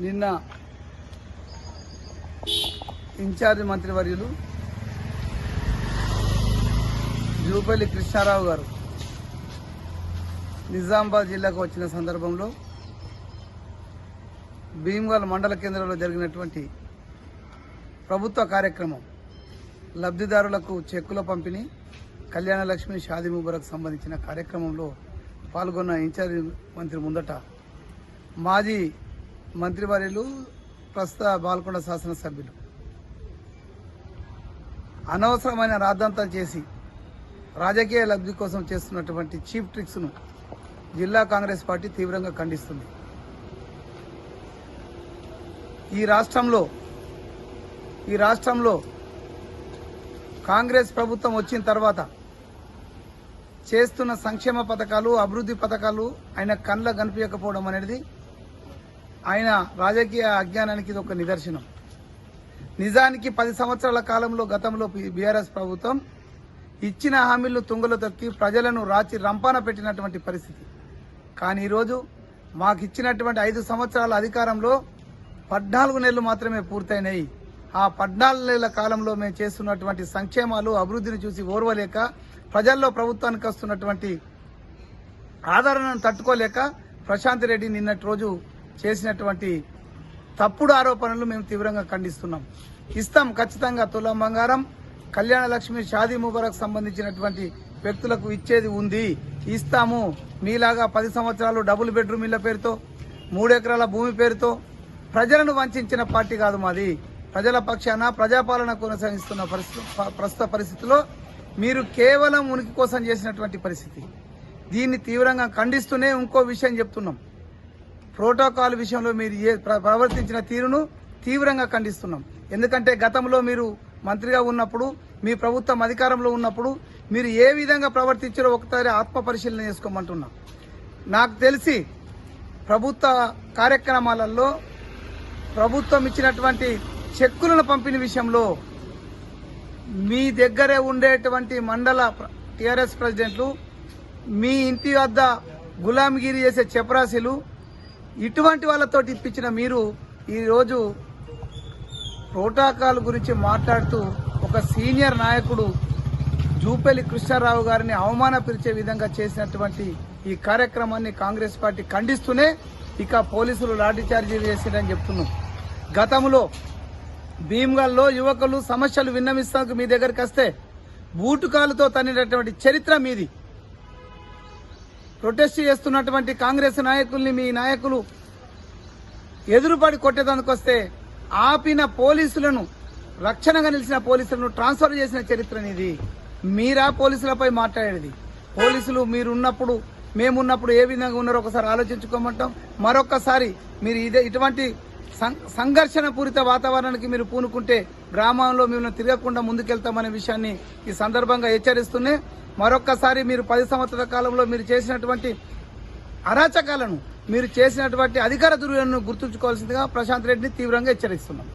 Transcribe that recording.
నిన్న ఇన్ఛార్జ్ మంత్రివర్యులు జూపల్లి కృష్ణారావు గారు నిజామాబాద్ జిల్లాకు వచ్చిన సందర్భంలో భీమ్గల్ మండల కేంద్రంలో జరిగినటువంటి ప్రభుత్వ కార్యక్రమం లబ్ధిదారులకు చెక్కుల పంపిణీ కళ్యాణ లక్ష్మి షాదీ ముబారక్ సంబంధించిన కార్యక్రమంలో పాల్గొన్న ఇన్ఛార్జ్ మంత్రి ముందట మాజీ మంత్రివర్యులు ప్రస్తుత బాల్కొండ శాసనసభ్యులు అనవసరమైన రాద్ధాంతాలు చేసి రాజకీయ లబ్ధి కోసం చేస్తున్నటువంటి చీప్ ట్రిక్స్ను జిల్లా కాంగ్రెస్ పార్టీ తీవ్రంగా ఖండిస్తుంది. ఈ రాష్ట్రంలో కాంగ్రెస్ ప్రభుత్వం వచ్చిన తర్వాత చేస్తున్న సంక్షేమ పథకాలు అభివృద్ధి పథకాలు ఆయన కళ్ళ కనిపించకపోవడం అనేది ఆయన రాజకీయ అజ్ఞానానికి ఇది ఒక నిదర్శనం. నిజానికి 10 సంవత్సరాల కాలంలో గతంలో బీఆర్ఎస్ ప్రభుత్వం ఇచ్చిన హామీలను తుంగలో తొక్కి ప్రజలను రాచి రంపాన పెట్టినటువంటి పరిస్థితి. కానీ ఈరోజు మాకు ఇచ్చినటువంటి 5 సంవత్సరాల అధికారంలో 14 నెలలు మాత్రమే పూర్తయినాయి. ఆ 14 నెలల కాలంలో మేము చేస్తున్నటువంటి సంక్షేమాలు అభివృద్ధిని చూసి ఓర్వలేక ప్రజల్లో ప్రభుత్వానికి వస్తున్నటువంటి ఆదరణను తట్టుకోలేక ప్రశాంత్ రెడ్డి నిన్నటి రోజు చేసినటువంటి తప్పుడు ఆరోపణలు మేము తీవ్రంగా ఖండిస్తున్నాం. ఇస్తాం ఖచ్చితంగా తులం బంగారం కళ్యాణ లక్ష్మి షాదీ ముబారక్ సంబంధించినటువంటి వ్యక్తులకు ఇచ్చేది ఉంది, ఇస్తాము. మీలాగా 10 సంవత్సరాలు డబుల్ బెడ్రూమ్ ఇళ్ల పేరుతో 3 ఎకరాల భూమి పేరుతో ప్రజలను వంచిన పార్టీ కాదు మాది. ప్రజల పక్షాన ప్రజాపాలన కొనసాగిస్తున్న ప్రస్తుత పరిస్థితిలో మీరు కేవలం ఉనికి కోసం చేసినటువంటి పరిస్థితి. దీన్ని తీవ్రంగా ఖండిస్తూనే ఇంకో విషయం చెప్తున్నాం. ప్రోటోకాల్ విషయంలో మీరు ప్రవర్తించిన తీరును తీవ్రంగా ఖండిస్తున్నాం. ఎందుకంటే గతంలో మీరు మంత్రిగా ఉన్నప్పుడు మీ ప్రభుత్వం అధికారంలో ఉన్నప్పుడు మీరు ఏ విధంగా ప్రవర్తించారో ఒకసారి ఆత్మ పరిశీలన చేసుకోమంటున్నాం. నాకు తెలిసి ప్రభుత్వ కార్యక్రమాలలో ప్రభుత్వం ఇచ్చినటువంటి చెక్కులను పంపిణీ విషయంలో మీ దగ్గరే ఉండేటువంటి మండల టీఆర్ఎస్ ప్రెసిడెంట్లు మీ ఇంటి వద్ద గులాంగిరి చేసే చెపరాశులు ఇటువంటి వాళ్ళతో ఇప్పించిన మీరు ఈరోజు ప్రోటోకాల్ గురించి మాట్లాడుతూ ఒక సీనియర్ నాయకుడు జూపల్లి కృష్ణారావు గారిని అవమానపరిచే విధంగా చేసినటువంటి ఈ కార్యక్రమాన్ని కాంగ్రెస్ పార్టీ ఖండిస్తూనే ఇక పోలీసులు లాఠీచార్జీ చేసిందని చెప్తున్నాం. గతంలో భీమ్గల్లో యువకులు సమస్యలు విన్నవిస్తానికి మీ దగ్గరికి వస్తే బూటుకాలతో తన్నినటువంటి చరిత్ర మీది. ప్రొటెస్ట్ చేస్తున్నటువంటి కాంగ్రెస్ నాయకుల్ని మీ నాయకులు ఎదురుపడి కొట్టేదానికి వస్తే ఆపిన పోలీసులను, రక్షణగా నిలిచిన పోలీసులను ట్రాన్స్ఫర్ చేసిన చరిత్ర ఇది. మీరా పోలీసులపై మాట్లాడేది? పోలీసులు మీరున్నప్పుడు మేమున్నప్పుడు ఏ విధంగా ఉన్నారో ఒకసారి ఆలోచించుకోమంటాం. మరొక్కసారి మీరు ఇటువంటి సంఘర్షణ పూరిత వాతావరణానికి మీరు పూనుకుంటే గ్రామంలో మేము తిరగకుండా ముందుకెళ్తామనే విషయాన్ని ఈ సందర్భంగా హెచ్చరిస్తూనే మరొక్కసారి మీరు 10 సంవత్సరాల కాలంలో మీరు చేసినటువంటి అరాచకాలను, మీరు చేసినటువంటి అధికార దుర్వినియోగాలను గుర్తుంచుకోవాల్సిందిగా ప్రశాంత్ రెడ్డిని తీవ్రంగా హెచ్చరిస్తున్నాం.